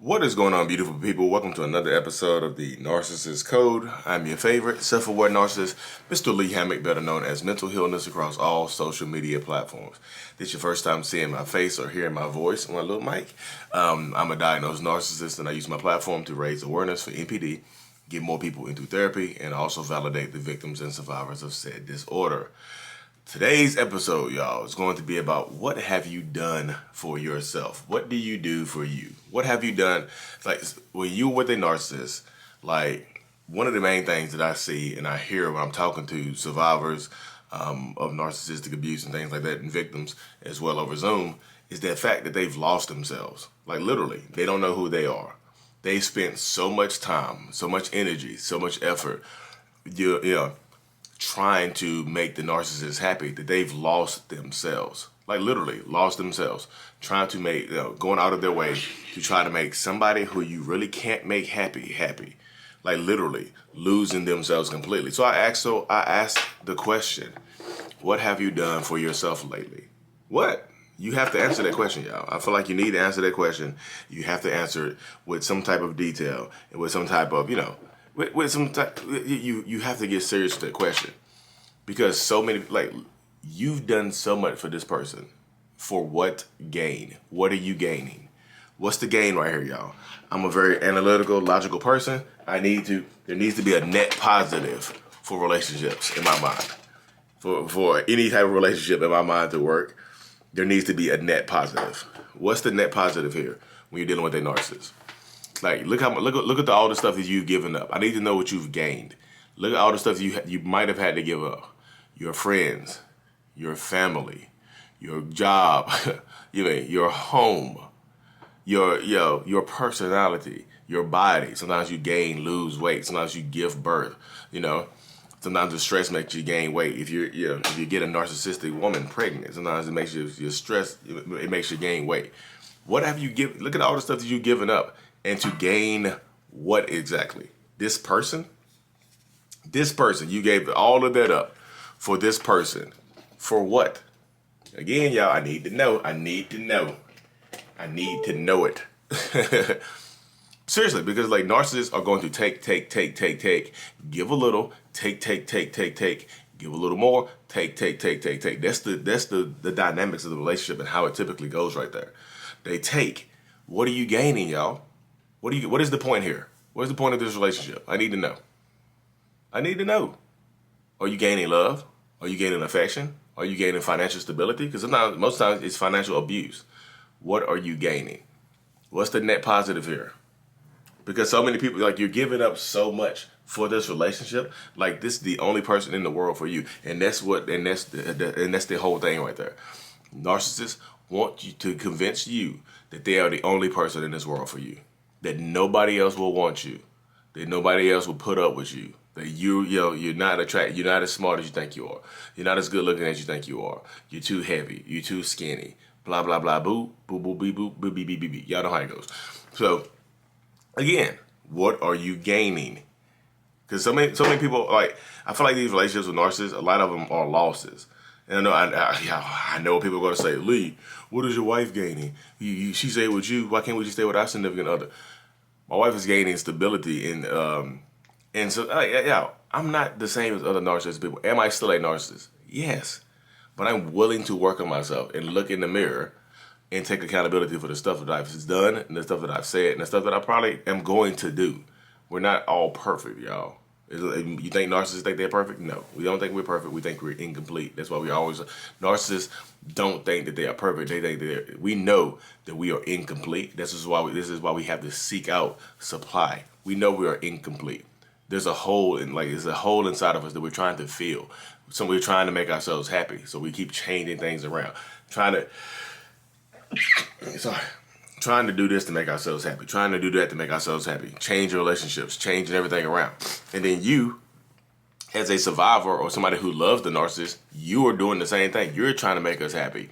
What is going on, beautiful people? Welcome to another episode of the Narcissist Code. I'm your favorite self-aware narcissist, Mr. Lee Hammock, better known as Mental Healness across all social media platforms. This is your first time seeing my face or hearing my voice on my little mic. I'm a diagnosed narcissist, and I use my platform to raise awareness for NPD, get more people into therapy, and also validate the victims and survivors of said disorder. Today's episode, y'all, is going to be about what have you done for yourself? What do you do for you? What have you done? Like, when you're with a narcissist, like, one of the main things that I see and I hear when I'm talking to survivors of narcissistic abuse and things like that, and victims as well over Zoom, is that fact that they've lost themselves. Like, literally, they don't know who they are. They spent so much time, so much energy, so much effort, trying to make the narcissist happy that they've lost themselves. Like, literally lost themselves, trying to make, going out of their way to try to make somebody who you really can't make happy. Like, literally losing themselves completely. So I asked the question, what have you done for yourself lately? What? You have to answer that question, y'all. I feel like you need to answer that question. You have to answer it with some type of detail and with some type of, with some type, you have to get serious with that question, because so many, like, you've done so much for this person. For what gain? What are you gaining? What's the gain right here, y'all? I'm a very analytical, logical person. There needs to be a net positive for relationships in my mind. For any type of relationship in my mind to work, there needs to be a net positive. What's the net positive here when you're dealing with a narcissist? Like, look at all the stuff that you've given up. I need to know what you've gained. Look at all the stuff you might have had to give up. Your friends, your family, your job, your home, your personality, your body. Sometimes you gain, lose weight. Sometimes you give birth. Sometimes the stress makes you gain weight. If you get a narcissistic woman pregnant, sometimes it makes you stress. It makes you gain weight. What have you given? Look at all the stuff that you've given up. And to gain what exactly? This person, you gave all of that up for this person. For what? Again, y'all, I need to know. I need to know it. Seriously, because like narcissists are going to take, give a little, take, give a little more, take. That's the dynamics of the relationship and how it typically goes right there. They take. What are you gaining, y'all? What is the point here? What is the point of this relationship? I need to know. Are you gaining love? Are you gaining affection? Are you gaining financial stability? Because most times it's financial abuse. What are you gaining? What's the net positive here? Because so many people, like, you're giving up so much for this relationship. Like, this is the only person in the world for you, and that's the whole thing right there. Narcissists want you to convince you that they are the only person in this world for you. That nobody else will want you, that nobody else will put up with you, that you're not attractive, you're not as smart as you think you are, you're not as good looking as you think you are, you're too heavy, you're too skinny, blah blah blah, boo, boo boo bee boo, boo bee bee bee bee. Y'all know how it goes. So again, what are you gaining? Because so many people, like, I feel like these relationships with narcissists, a lot of them are losses. And I know people are going to say, Lee, what is your wife gaining? She stay with you. Why can't we just stay with our significant other? My wife is gaining stability, and so I'm not the same as other narcissistic people. Am I still a narcissist? Yes, but I'm willing to work on myself and look in the mirror and take accountability for the stuff that I've done and the stuff that I've said and the stuff that I probably am going to do. We're not all perfect, y'all. You think narcissists think they're perfect? No, we don't think we're perfect. We think we're incomplete. That's why narcissists don't think that they are perfect. They think we know that we are incomplete. This is why we have to seek out supply. We know we are incomplete. There's a hole inside of us that we're trying to fill. So we're trying to make ourselves happy. So we keep changing things around, trying to do this to make ourselves happy, trying to do that to make ourselves happy, change relationships, changing everything around. And then you, as a survivor or somebody who loves the narcissist, you are doing the same thing. You're trying to make us happy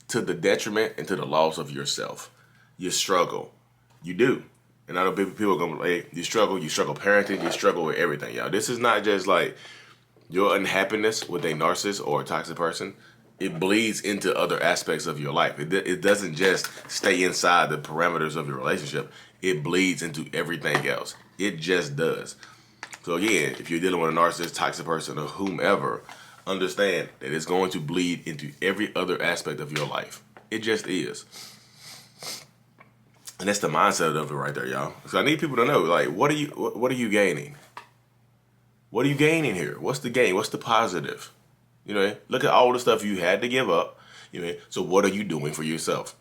to the detriment and to the loss of yourself. You struggle. You do. And I know people are going to be like, you struggle parenting, you struggle with everything, y'all. This is not just like your unhappiness with a narcissist or a toxic person. it bleeds into other aspects of your life. It doesn't just stay inside the parameters of your relationship. It bleeds into everything else. It just does. So again, if you're dealing with a narcissist, toxic person, or whomever, understand that it's going to bleed into every other aspect of your life. It just is. And that's the mindset of it right there, y'all. So I need people to know, like, what are you gaining? What are you gaining here? What's the gain? What's the positive? You know, look at all the stuff you had to give up. You know, so what are you doing for yourself?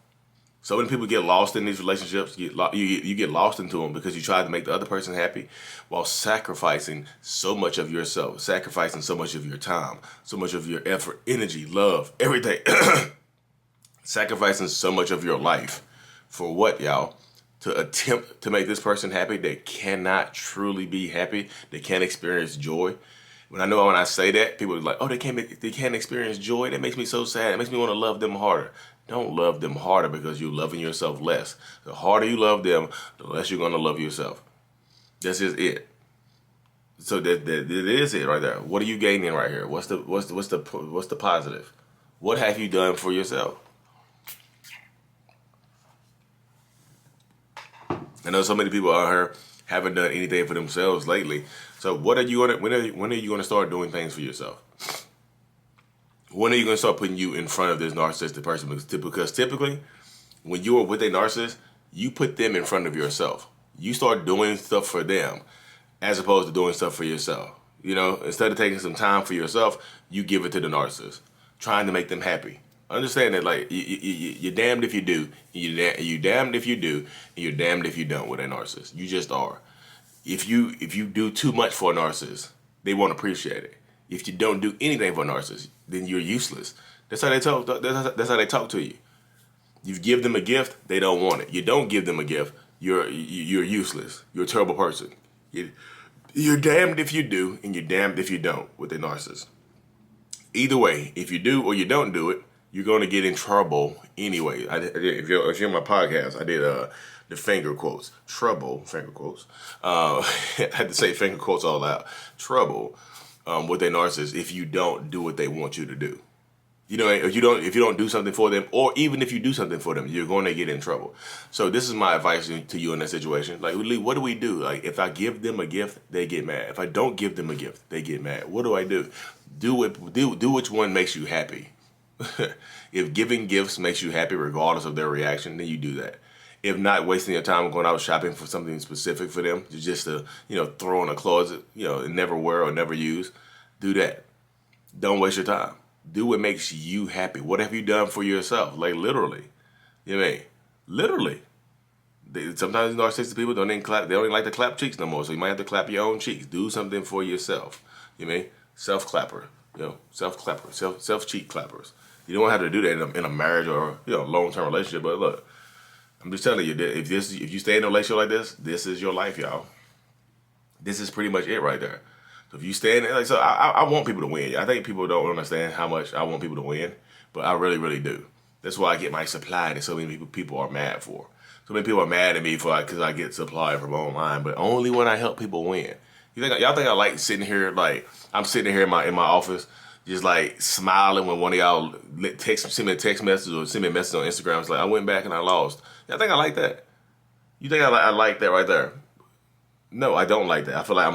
So many people get lost in these relationships. You get lost into them because you try to make the other person happy while sacrificing so much of yourself, sacrificing so much of your time, so much of your effort, energy, love, everything. Sacrificing so much of your life for what, y'all? To attempt to make this person happy. They cannot truly be happy. They can't experience joy. When I say that, people are like, oh, they can't experience joy. That makes me so sad. It makes me want to love them harder. Don't love them harder because you're loving yourself less. The harder you love them, the less you're going to love yourself. That's just it. So that is it right there. What are you gaining right here? What's the positive? What have you done for yourself? I know so many people out here haven't done anything for themselves lately. So when are you going to start doing things for yourself? When are you going to start putting you in front of this narcissistic person? Because typically, when you are with a narcissist, you put them in front of yourself. You start doing stuff for them as opposed to doing stuff for yourself. You know, instead of taking some time for yourself, you give it to the narcissist, trying to make them happy. Understand that, like, you're damned if you do, you're damned if you do, and you're damned if you don't with a narcissist. You just are. If you do too much for a narcissist, they won't appreciate it. If you don't do anything for a narcissist, then you're useless. That's how they talk. That's how they talk to you. You give them a gift, they don't want it. You don't give them a gift, you're useless. You're a terrible person. You're damned if you do, and you're damned if you don't with a narcissist. Either way, if you do or you don't do it, you're going to get in trouble anyway. If you're on my podcast, I did the finger quotes. Trouble, finger quotes. I had to say finger quotes all out. Trouble with a narcissist if you don't do what they want you to do. You know, if you don't do something for them, or even if you do something for them, you're going to get in trouble. So this is my advice to you in that situation. Like, what do we do? Like, if I give them a gift, they get mad. If I don't give them a gift, they get mad. What do I do? Do which one makes you happy. If giving gifts makes you happy regardless of their reaction, then you do that. If not, wasting your time going out shopping for something specific for them, just to, throw in a closet, and never wear or never use, do that. Don't waste your time. Do what makes you happy. What have you done for yourself? Like, literally. You know what I mean? Literally. Sometimes narcissistic people don't even like to clap cheeks no more, so you might have to clap your own cheeks. Do something for yourself. You know what I mean? Self-clapper. Self-clapper. Self-cheek clappers. You don't have to do that in a marriage or long-term relationship. But look, I'm just telling you that if you stay in a relationship like this is your life, y'all. This is pretty much it right there. So if you stay in it, so I want people to win. I think people don't understand how much I want people to win, but I really, really do. That's why I get my supply that so many people are mad for. So many people are mad at me because I get supply from online, but only when I help people win. Y'all think I like sitting here, like I'm sitting here in my office, just like smiling when one of y'all send me a text message or send me a message on Instagram. It's like, I went back and I lost. Y'all think I like that? You think I like that right there? No, I don't like that. I feel like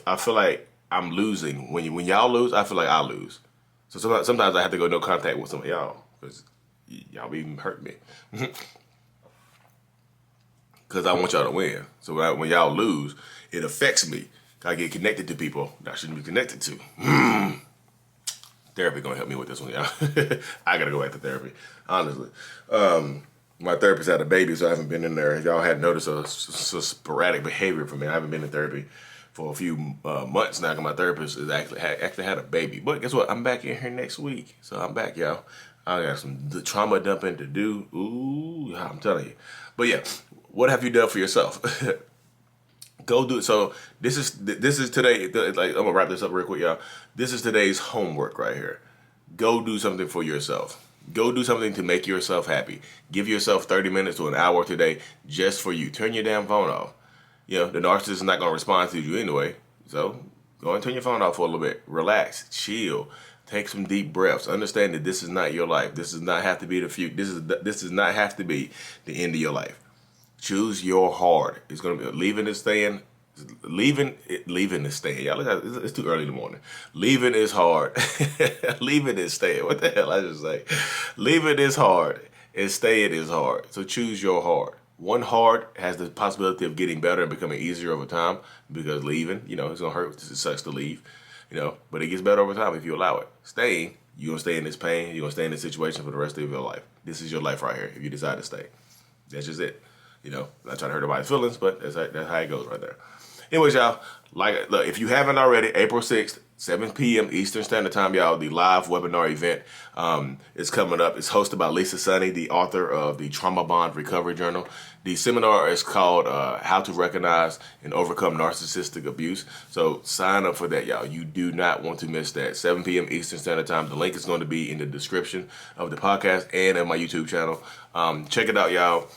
I feel like I'm losing. When y'all lose, I feel like I lose. So sometimes I have to go no contact with some of y'all because y'all even hurt me. Because I want y'all to win. So when y'all lose, it affects me. I get connected to people that I shouldn't be connected to. Therapy gonna help me with this one, y'all. I gotta go back to therapy, honestly. My therapist had a baby, so I haven't been in there. Y'all had noticed a sporadic behavior from me. I haven't been in therapy for a few months now, because my therapist has actually had a baby. But guess what? I'm back in here next week. So I'm back, y'all. I got some trauma dumping to do. Ooh, I'm telling you. But yeah, what have you done for yourself? Go do it. So this is today. Like, I'm gonna wrap this up real quick, y'all. This is today's homework right here. Go do something for yourself. Go do something to make yourself happy. Give yourself 30 minutes to an hour today just for you. Turn your damn phone off. The narcissist is not gonna respond to you anyway. So go and turn your phone off for a little bit. Relax, chill. Take some deep breaths. Understand that this is not your life. This does not have to be the future. This does not have to be the end of your life. Choose your hard. It's gonna be leaving and staying. Leaving is staying. Y'all, it's too early in the morning. Leaving is hard. Leaving is staying. What the hell I just say? Leaving is hard and staying is hard. So choose your hard. One hard has the possibility of getting better and becoming easier over time, because leaving, it's gonna hurt. It sucks to leave, but it gets better over time if you allow it. Staying, you're gonna stay in this pain. You're gonna stay in this situation for the rest of your life. This is your life right here. If you decide to stay, that's just it. I'm not trying to hurt anybody's feelings, but that's how it goes right there. Anyways, y'all, look, if you haven't already, April 6th, 7 p.m. Eastern Standard Time, y'all, the live webinar event is coming up. It's hosted by Lisa Sunny, the author of the Trauma Bond Recovery Journal. The seminar is called How to Recognize and Overcome Narcissistic Abuse. So sign up for that, y'all. You do not want to miss that. 7 p.m. Eastern Standard Time. The link is going to be in the description of the podcast and on my YouTube channel. Check it out, y'all.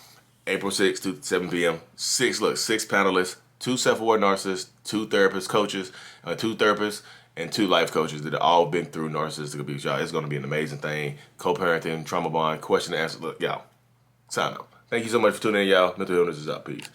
April 6th to 7 p.m. Six panelists. 2 self-aware narcissists, 2 therapist coaches, 2 therapists, and 2 life coaches that have all been through narcissistic abuse. Y'all, it's going to be an amazing thing. Co-parenting, trauma bond, question and answer. Look, y'all, sign up. Thank you so much for tuning in, y'all. Mental illness is out. Peace.